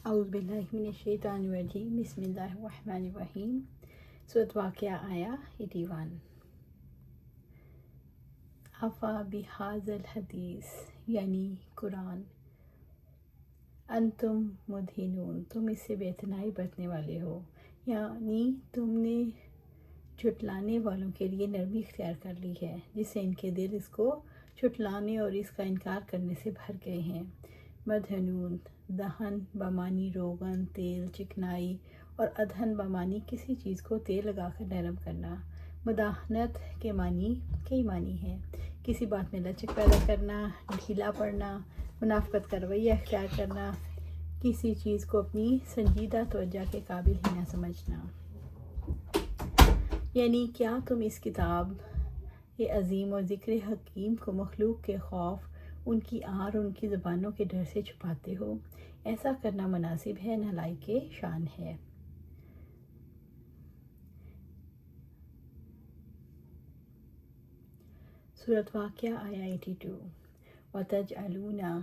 اعوذ باللہ من الشیطان الرجیم بسم اللہ الرحمن الرحیم۔ سورۃ واقعہ آیا 81۔ افا بہذا الحدیث یعنی قرآن، انتم مدہنون تم اس سے بے اعتنائی برتنے والے ہو، یعنی تم نے جھٹلانے والوں کے لیے نرمی اختیار کر لی ہے، جس سے ان کے دل اس کو جھٹلانے اور اس کا انکار کرنے سے بھر گئے ہیں۔ مدہنون دہن بمانی روغن، تیل، چکنائی، اور ادہن بمانی کسی چیز کو تیل لگا کر نرم کرنا۔ مداحنت کے معنی کئی معنی ہیں، کسی بات میں لچک پیدا کرنا، ڈھیلا پڑنا، منافقت کا رویہ اختیار کرنا، کسی چیز کو اپنی سنجیدہ توجہ کے قابل ہی نہ سمجھنا۔ یعنی کیا تم اس کتاب عظیم اور ذکر حکیم کو مخلوق کے خوف، ان کی آر اور ان کی زبانوں کے ڈر سے چھپاتے ہو؟ ایسا کرنا مناسب ہے، نہ لائق شان ہے۔ سورۃ واقعہ آیا 82۔ وَتَجْعَلُونَ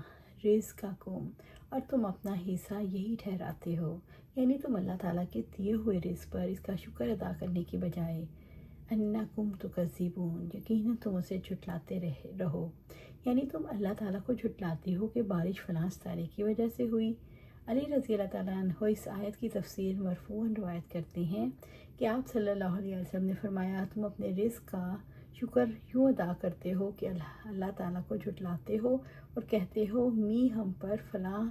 رِزْقَكُمْ اور تم اپنا حصہ یہی ٹھہراتے ہو، یعنی تم اللہ تعالیٰ کے دیے ہوئے رزق پر اس کا شکر ادا کرنے کی بجائے اَنَّکُمْ تُکَذِّبُونَ یقیناً تم اسے جھٹلاتے رہو، یعنی تم اللہ تعالیٰ کو جھٹلاتے ہو کہ بارش فلاں ستارے کی وجہ سے ہوئی۔ علی رضی اللہ تعالیٰ عنہ اس آیت کی تفسیر مرفوعاً روایت کرتے ہیں کہ آپ صلی اللہ علیہ وسلم نے فرمایا، تم اپنے رزق کا شکر یوں ادا کرتے ہو کہ اللہ تعالیٰ کو جھٹلاتے ہو اور کہتے ہو می ہم پر فلاں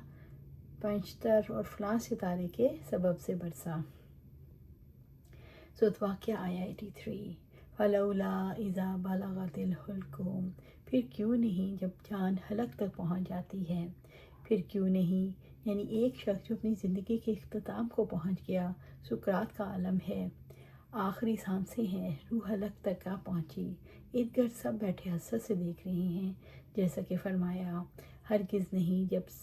پنجتر اور فلاں ستارے کے سبب سے برسا۔ سورۃ واقعہ آیا 83۔ فَلَوْلَا إِذَا بَلَغَتِ الْحُلْقُومَ پھر کیوں نہیں جب جان حلق تک پہنچ جاتی ہے، پھر کیوں نہیں یعنی ایک شخص جو اپنی زندگی کے اختتام کو پہنچ گیا، سکرات کا عالم ہے، آخری سانسیں ہیں، روح حلق تک آ پہنچی، ارد گرد سب بیٹھے حسرت سے دیکھ رہے ہیں، جیسا کہ فرمایا ہرگز نہیں جب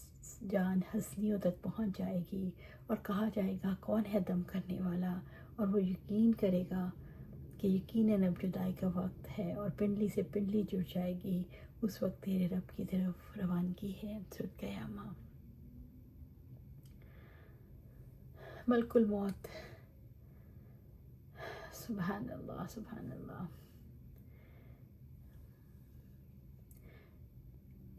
جان ہنسلیوں تک پہنچ جائے گی اور کہا جائے گا کون ہے دم کرنے والا، اور وہ یقین کرے گا کہ یقیناً اب جدائی کا وقت ہے اور پنڈلی سے پنڈلی جڑ جائے گی، اس وقت تیرے رب کی طرف روانگی ہے۔ سورۃ قیامہ۔ ملک الموت، سبحان اللہ سبحان اللہ۔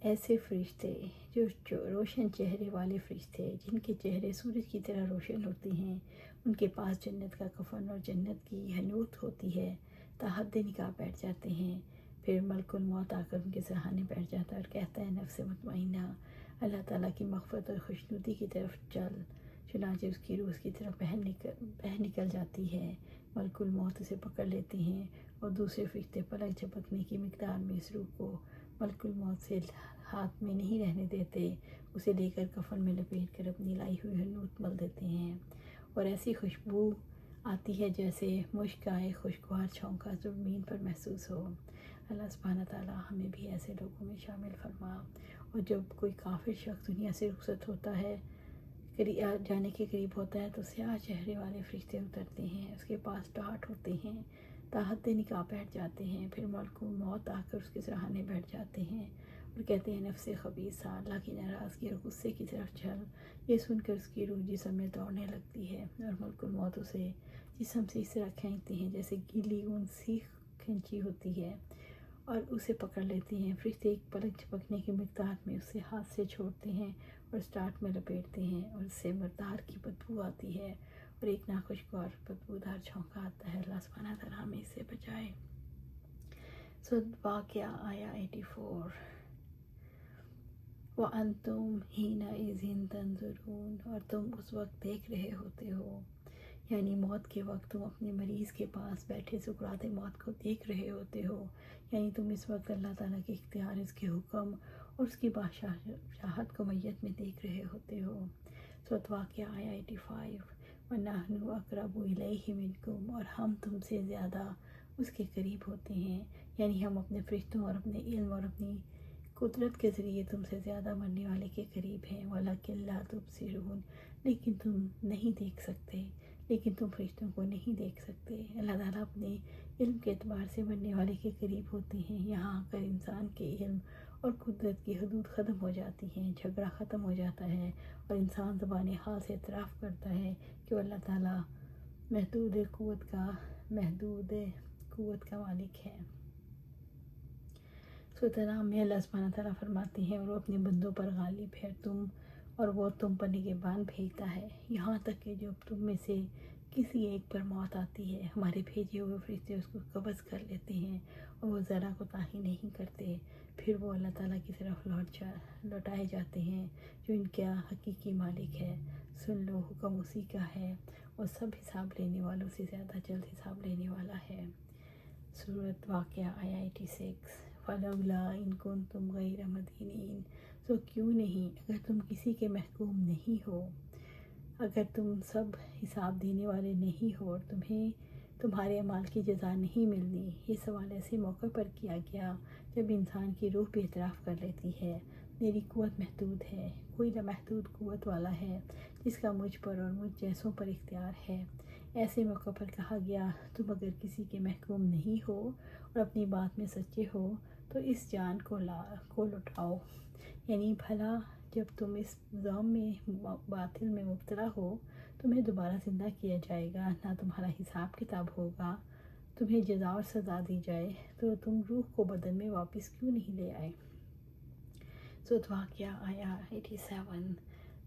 ایسے فرشتے جو روشن چہرے والے فرشتے، جن کے چہرے سورج کی طرح روشن ہوتے ہیں، ان کے پاس جنت کا کفن اور جنت کی حنوط ہوتی ہے، تا حد نکاح بیٹھ جاتے ہیں۔ پھر ملک الموت آ کر ان کے سرہانے بیٹھ جاتا ہے اور کہتا ہے نفس مطمئنہ اللہ تعالیٰ کی مغفرت اور خوشنودی کی طرف چل، چنانچہ اس کی روح اس کی طرف بہہ نکل جاتی ہے۔ ملک الموت اسے پکڑ لیتے ہیں اور دوسرے فرشتے پلک جھپکنے کی مقدار میں اس روح کو ملک الموت سے ہاتھ میں نہیں رہنے دیتے، اسے لے کر کفن میں لپیٹ کر اپنی لائی ہوئی حنوط مل دیتے ہیں، اور ایسی خوشبو آتی ہے جیسے مشک آئے، خوشگوار چھونکا زمین پر محسوس ہو۔ اللہ سبحانہ تعالیٰ ہمیں بھی ایسے لوگوں میں شامل فرما۔ اور جب کوئی کافر شخص دنیا سے رخصت ہوتا ہے، جانے کے قریب ہوتا ہے، تو سیاہ چہرے والے فرشتے اترتے ہیں، اس کے پاس ٹاٹ ہوتے ہیں، تا حد نکاح بیٹھ جاتے ہیں۔ پھر ملک الموت آ کر اس کے سرہانے بیٹھ جاتے ہیں اور کہتے ہیں نفس خبیثہ اللہ کی ناراضگی اور غصے کی طرف چل۔ یہ سن کر اس کی روح جسم میں دوڑنے لگتی ہے اور ملک الموت اسے جسم سے اس طرح کھینچتے ہیں جیسے گیلی اون سیخ کھینچی ہوتی ہے، اور اسے پکڑ لیتے ہیں۔ فرشتے ایک پلک جھپکنے کی مقدار میں اسے ہاتھ سے چھوڑتے ہیں اور اسٹارٹ میں لپیٹتے ہیں، اور اس سے مردار کی بدبو آتی ہے اور ایک ناخوشگوار بدبودار چھونکا آتا ہے۔ اللہ سبحانہ تعالیٰ ہمیں اس سے بچائے۔ سورۃ واقعہ آیا 84۔ وَأَنْتُمْ حِينَئِذٍ تَنظُرُونَ اور تم اس وقت دیکھ رہے ہوتے ہو، یعنی موت کے وقت تم اپنے مریض کے پاس بیٹھے سکرات موت کو دیکھ رہے ہوتے ہو، یعنی تم اس وقت اللہ تعالیٰ کے اختیار، اس کے حکم اور اس کی بادشاہت کو میت میں دیکھ رہے ہوتے ہو۔ سورۃ واقعہ آیا 85۔ وَنَحْنُ أَقْرَبُ إِلَيْهِ مِنْكُمْ اور ہم تم سے زیادہ اس کے قریب ہوتے ہیں، یعنی ہم اپنے فرشتوں اور اپنے علم اور اپنی قدرت کے ذریعے تم سے زیادہ مرنے والے کے قریب ہیں۔ وَلَكِنْ لَا تُبْصِرُونَ لیکن تم نہیں دیکھ سکتے، لیکن تم فرشتوں کو نہیں دیکھ سکتے۔ اللہ تعالیٰ اپنے علم کے اعتبار سے مرنے والے کے قریب ہوتے ہیں، یہاں آ کر انسان کے علم اور قدرت کی حدود ختم ہو جاتی ہیں، جھگڑا ختم ہو جاتا ہے، اور انسان زبان حال سے اعتراف کرتا ہے کہ وہ اللہ تعالیٰ محدود قوت کا مالک ہے۔ سورۃ انعام میں اللہ سبحانہ تعالیٰ فرماتے ہیں، اور وہ اپنے بندوں پر غالب ہے اور وہ تم پر نگہبان بھیجتا ہے، یہاں تک کہ جب تم میں سے کسی ایک پر موت آتی ہے، ہمارے بھیجے ہوئے فرشتے اس کو قبض کر لیتے ہیں، اور وہ ذرا کوتاہی نہیں کرتے، پھر وہ اللہ تعالیٰ کی طرف لوٹائے جاتے ہیں جو ان کا حقیقی مالک ہے۔ سن لو، حکم اسی کا ہے، اور سب حساب لینے والوں سے زیادہ جلد حساب لینے والا ہے۔ سورۃ واقعہ آیا 86۔ فلولا ان کنتم غیر مدینین، تو کیوں نہیں، اگر تم کسی کے محکوم نہیں ہو، اگر تم سب حساب دینے والے نہیں ہو، اور تمہیں تمہارے اعمال کی جزا نہیں ملنی۔ یہ سوال ایسے موقع پر کیا گیا جب انسان کی روح بھی اعتراف کر لیتی ہے، میری قوت محدود ہے، کوئی لامحدود قوت والا ہے جس کا مجھ پر اور مجھ جیسوں پر اختیار ہے۔ ایسے موقع پر کہا گیا، تم اگر کسی کے محکوم نہیں ہو اور اپنی بات میں سچے ہو تو اس جان کو لوٹاؤ، یعنی بھلا جب تم اس ظلم میں باطل میں مبتلا ہو، تمہیں دوبارہ زندہ کیا جائے گا، نہ تمہارا حساب کتاب ہوگا، تمہیں جزا اور سزا دی جائے، تو تم روح کو بدن میں واپس کیوں نہیں لے آئے۔ سورۃ واقعہ آیا 87۔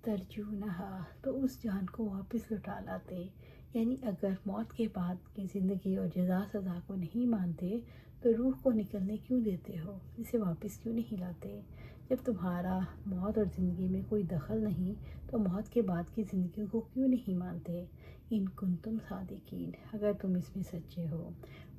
ترجونہا، تو اس جان کو واپس لوٹا لاتے، یعنی اگر موت کے بعد کی زندگی اور جزا سزا کو نہیں مانتے تو روح کو نکلنے کیوں دیتے ہو، اسے واپس کیوں نہیں لاتے؟ جب تمہارا موت اور زندگی میں کوئی دخل نہیں تو موت کے بعد کی زندگی کو کیوں نہیں مانتے؟ ان کنتم صادقین، اگر تم اس میں سچے ہو۔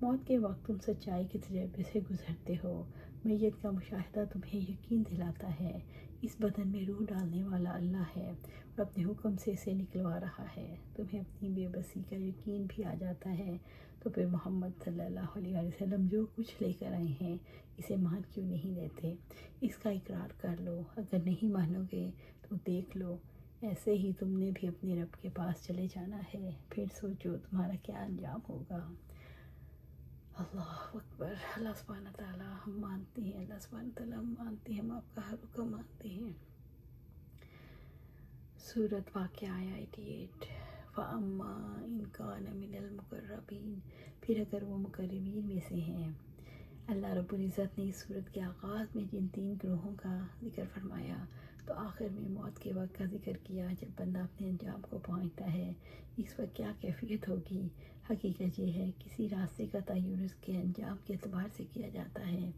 موت کے وقت تم سچائی کے تجربے سے گزرتے ہو، میت کا مشاہدہ تمہیں یقین دلاتا ہے، اس بدن میں روح ڈالنے والا اللہ ہے اور اپنے حکم سے اسے نکلوا رہا ہے، تمہیں اپنی بے بسی کا یقین بھی آ جاتا ہے، تو پھر محمد صلی اللہ علیہ وسلم جو کچھ لے کر آئے ہیں اسے مان کیوں نہیں لیتے؟ اس کا اقرار کر لو، اگر نہیں مانو گے تو دیکھ لو، ایسے ہی تم نے بھی اپنے رب کے پاس چلے جانا ہے، پھر سوچو تمہارا کیا انجام ہوگا۔ اللہ اکبر۔ اللہ سبحانہ تعالیٰ ہم مانتے ہیں، اللہ سبحانہ تعالیٰ ہم مانتے ہیں، ہم آپ کا ہر حکم مانتے ہیں۔ سورۃ واقعہ آیا 88۔ فَأَمَّا إِن كَانَ مِنَ الْمُقَرَّبِينَ، پھر اگر وہ مقربین میں سے ہیں۔ اللہ رب العزت نے اس سورت کے آغاز میں جن 3 گروہوں کا ذکر فرمایا تو آخر میں موت کے وقت کا ذکر کیا جب بندہ اپنے انجام کو پہنچتا ہے، اس وقت کیا کیفیت ہوگی۔ حقیقت یہ ہے کسی راستے کا تعین اس کے انجام کے اعتبار سے کیا جاتا ہے۔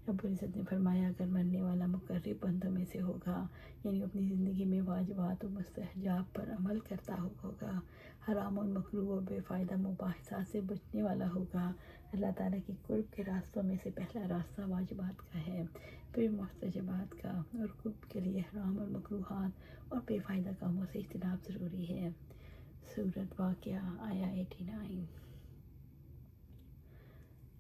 رب العزت نے فرمایا، اگر مرنے والا مقرب بندوں میں سے ہوگا، یعنی اپنی زندگی میں واجبات و مستحجاب پر عمل کرتا ہوگا، حرام اور مکروہ اور بے فائدہ مباحثات سے بچنے والا ہوگا، اللہ تعالیٰ کی قرب کے راستوں میں سے پہلا راستہ واجبات کا ہے، پھر مستحجبات کا، اور قرب کے لیے حرام اور مکروہات اور بے فائدہ کاموں سے اجتناب ضروری ہے۔ سورۃ واقعہ آیا 89۔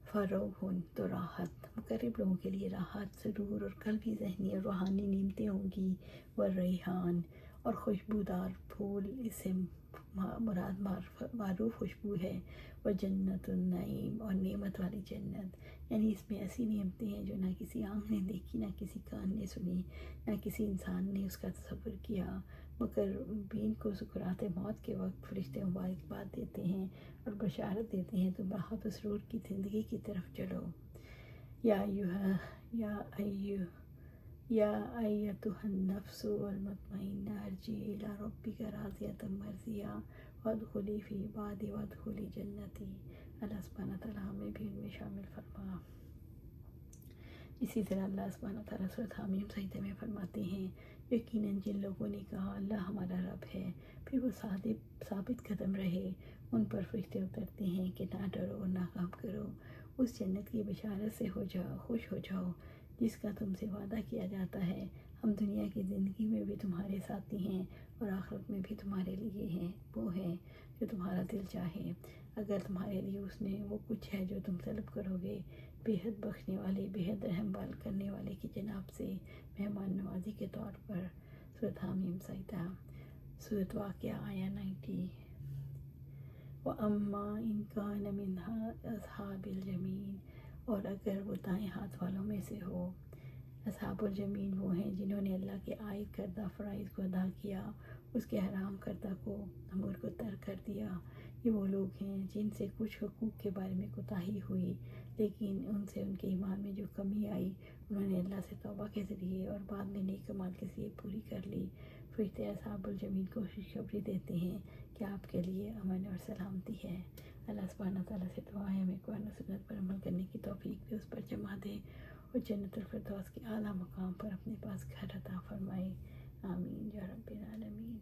فروحٌ، تو راحت، مقرب لوگوں کے لیے راحت، سرور اور قلبی، ذہنی اور روحانی نعمتیں ہوں گی، والریحان، اور خوشبودار پھول، اس سے مراد معروف خوشبو ہے، اور جنت النعیم، اور نعمت والی جنت، یعنی اس میں ایسی نعمتیں ہیں جو نہ کسی آنکھ نے دیکھی، نہ کسی کان نے سنی، نہ کسی انسان نے اس کا تصور کیا۔ مقربین کو سکرات موت کے وقت فرشتے مبارکباد دیتے ہیں اور بشارت دیتے ہیں، تم راحت و سرور کی زندگی کی طرف چلو۔ یا ایتھا النفس المطمئنہ ارجعی الی ربک راضیۃ مرضیہ وادخلی فی عبادی وادخلی جنتی۔ اللہ سبحانہ تعالیٰ ہمیں بھی ان میں شامل فرما۔ اسی طرح اللہ سبحانہ تعالیٰ سورۃ حامیم سجدہ میں فرماتے ہیں، یقیناً جن لوگوں نے کہا اللہ ہمارا رب ہے، پھر وہ ثابت قدم رہے، ان پر فرشتے اترتے ہیں کہ نہ ڈرو اور نہ غم کرو، اس جنت کی بشارت سے خوش ہو جاؤ جس کا تم سے وعدہ کیا جاتا ہے، ہم دنیا کی زندگی میں بھی تمہارے ساتھی ہیں اور آخرت میں بھی تمہارے لیے ہیں، وہ ہیں جو تمہارا دل چاہے، اگر تمہارے لیے اس نے وہ کچھ ہے جو تم طلب کرو گے، بے حد بخشنے والے، بے حد رحم کرنے والے کی جناب سے مہمان نوازی کے طور پر۔ سورۃ حامیم سجدہ۔ سورۃ واقعہ آیا 90۔ وَأَمَّا إِن كَانَ مِنْ أَصْحَابِ الْيَمِينِ، اور اگر وہ دائیں ہاتھ والوں میں سے ہو۔ اصحاب الجمین وہ ہیں جنہوں نے اللہ کے عائد کردہ فرائض کو ادا کیا، اس کے حرام کردہ کو امور کو ترک کر دیا۔ یہ وہ لوگ ہیں جن سے کچھ حقوق کے بارے میں کوتاہی ہوئی، لیکن ان سے ان کے ایمان میں جو کمی آئی انہوں نے اللہ سے توبہ کے ذریعے اور بعد میں نیک اعمال کے ذریعے پوری کر لی۔ فرشتے اصحاب الجمین کو خوشخبری دیتے ہیں کہ آپ کے لیے امن اور سلامتی ہے۔ اللہ سبحانہ تعالیٰ سے دعا ہے ہمیں قرآن و سنت پر عمل کرنے کی توفیق دے، اس پر جمع دے اور جنت الفردوس کے اعلیٰ مقام پر اپنے پاس گھر عطا فرمائے۔ آمین یا رب العالمین۔